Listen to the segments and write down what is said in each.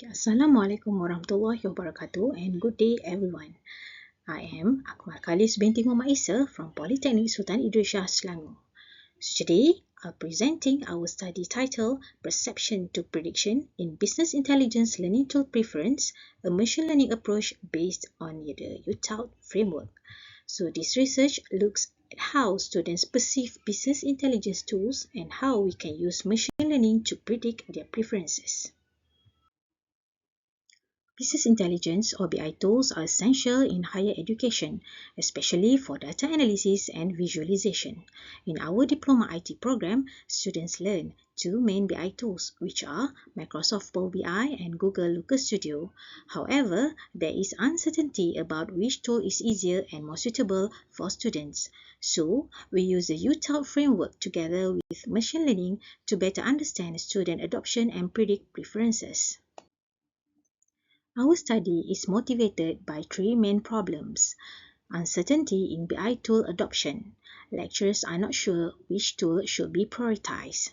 Assalamualaikum warahmatullahi wabarakatuh and good day everyone. I am Akhmal Khalis binti Muhammad Isa from Polytechnic Sultan Idrisshah Selangor. So today, I'm presenting our study title Perception to Prediction in Business Intelligence Learning Tool Preference, a machine learning approach based on the Utaut framework. So this research looks at how students perceive business intelligence tools and how we can use machine learning to predict their preferences. Business intelligence or BI tools are essential in higher education, especially for data analysis and visualization. In our Diploma IT program, students learn two main BI tools, which are Microsoft Power BI and Google Looker Studio. However, there is uncertainty about which tool is easier and more suitable for students. So, we use the Utaut framework together with machine learning to better understand student adoption and predict preferences. Our study is motivated by three main problems. Uncertainty in BI tool adoption. Lecturers are not sure which tool should be prioritized.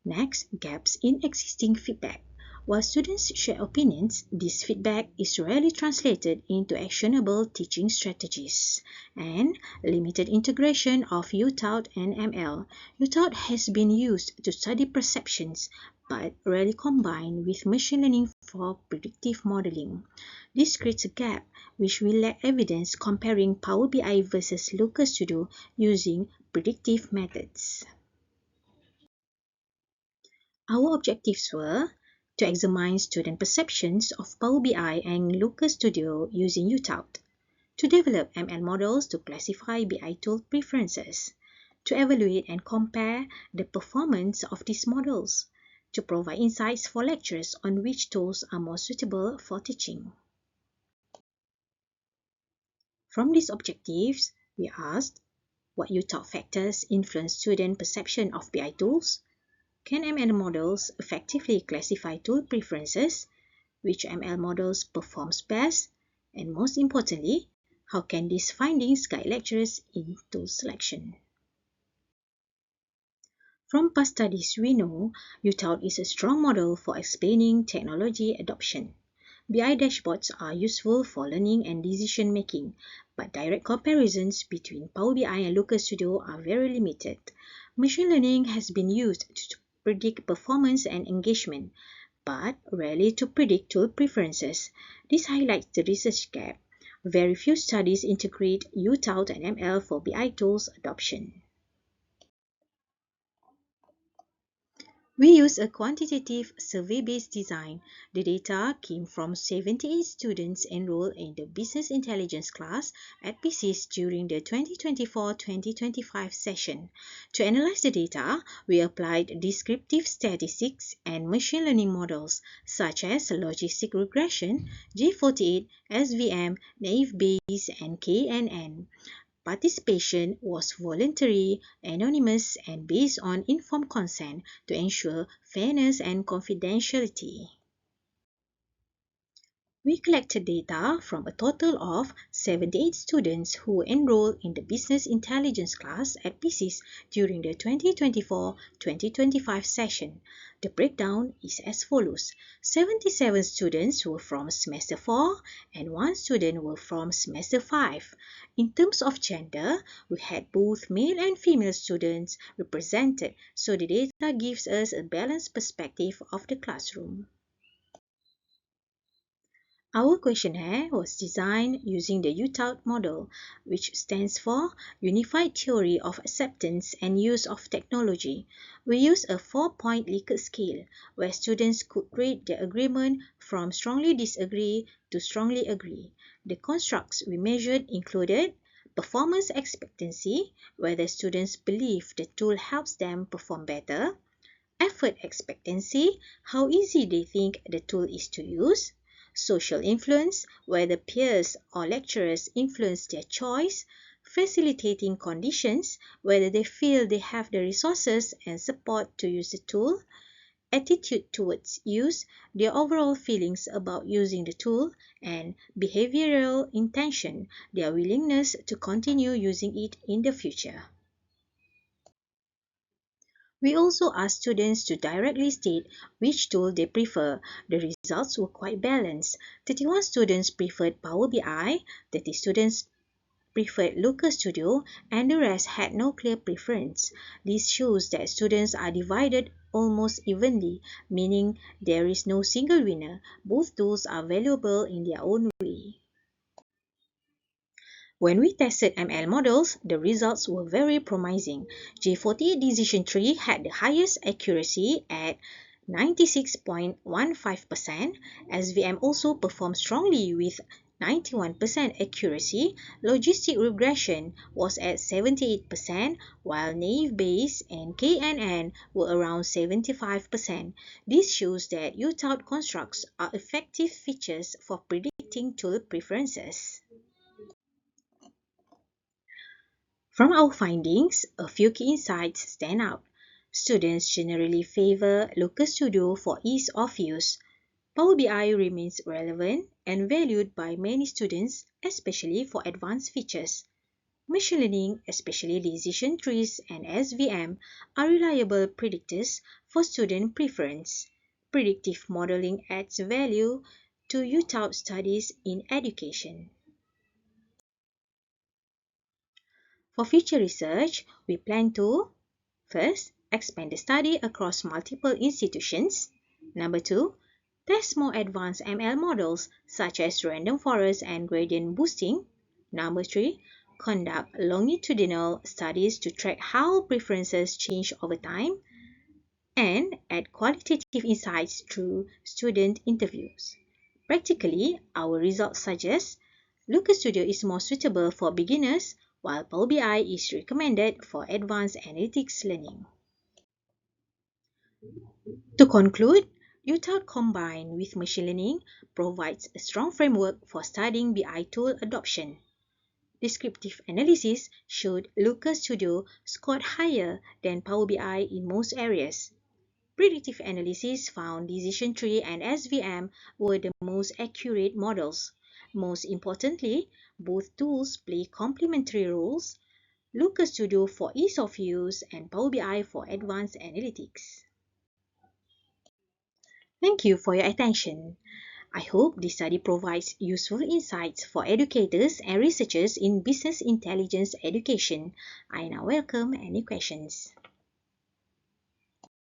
Next, gaps in existing feedback. While students share opinions, this feedback is rarely translated into actionable teaching strategies. And limited integration of Utaut and ML. Utaut has been used to study perceptions, but rarely combined with machine learning for predictive modeling. This creates a gap which will lack evidence comparing Power BI versus Looker Studio using predictive methods. Our objectives were to examine student perceptions of Power BI and Looker Studio using Utaut, to develop ML models to classify BI tool preferences, to evaluate and compare the performance of these models, to provide insights for lecturers on which tools are more suitable for teaching. From these objectives, we asked what Utaut factors influence student perception of BI tools. Can ML models effectively classify tool preferences? Which ML models performs best? And most importantly, how can these findings guide lecturers in tool selection? From past studies, we know Utaut is a strong model for explaining technology adoption. BI dashboards are useful for learning and decision making, but direct comparisons between Power BI and Looker Studio are very limited. Machine learning has been used to predict performance and engagement, but rarely to predict tool preferences. This highlights the research gap. Very few studies integrate Utaut and ML for BI tools adoption. We use a quantitative survey-based design. The data came from 78 students enrolled in the Business Intelligence class at PCs during the 2024-2025 session. To analyze the data, we applied descriptive statistics and machine learning models such as logistic regression, G48, SVM, naive Bayes, and KNN. Participation was voluntary, anonymous, and based on informed consent to ensure fairness and confidentiality. We collected data from a total of 78 students who enrolled in the Business Intelligence class at PCs during the 2024-2025 session. The breakdown is as follows. 77 students were from Semester 4 and 1 student were from Semester 5. In terms of gender, we had both male and female students represented, so the data gives us a balanced perspective of the classroom. Our questionnaire was designed using the Utaut model, which stands for Unified Theory of Acceptance and Use of Technology. We used a 4-point Likert scale, where students could rate their agreement from strongly disagree to strongly agree. The constructs we measured included performance expectancy, whether students believe the tool helps them perform better, effort expectancy, how easy they think the tool is to use, social influence, whether peers or lecturers influence their choice, facilitating conditions, whether they feel they have the resources and support to use the tool, attitude towards use, their overall feelings about using the tool, and behavioral intention, their willingness to continue using it in the future. We also asked students to directly state which tool they prefer. The results were quite balanced. 31 students preferred Power BI, 30 students preferred Looker Studio, and the rest had no clear preference. This shows that students are divided almost evenly, meaning there is no single winner. Both tools are valuable in their own way. When we tested ML models, the results were very promising. J48 Decision Tree had the highest accuracy at 96.15%. SVM also performed strongly with 91% accuracy. Logistic regression was at 78%, while naive Bayes and KNN were around 75%. This shows that Utaut constructs are effective features for predicting tool preferences. From our findings, a few key insights stand out. Students generally favor Looker Studio for ease of use. Power BI remains relevant and valued by many students, especially for advanced features. Machine learning, especially decision trees and SVM, are reliable predictors for student preference. Predictive modeling adds value to Utaut studies in education. For future research, we plan to first, expand the study across multiple institutions. Number 2, test more advanced ML models such as random forest and gradient boosting. Number 3, conduct longitudinal studies to track how preferences change over time. And add qualitative insights through student interviews. Practically, our results suggest Looker Studio is more suitable for beginners, while Power BI is recommended for advanced analytics learning. To conclude, Utaut combined with machine learning provides a strong framework for studying BI tool adoption. Descriptive analysis showed Looker Studio scored higher than Power BI in most areas. Predictive analysis found decision tree and SVM were the most accurate models. Most importantly, both tools play complementary roles, Looker Studio for ease of use and Power BI for advanced analytics. Thank you for your attention. I hope this study provides useful insights for educators and researchers in business intelligence education. I now welcome any questions.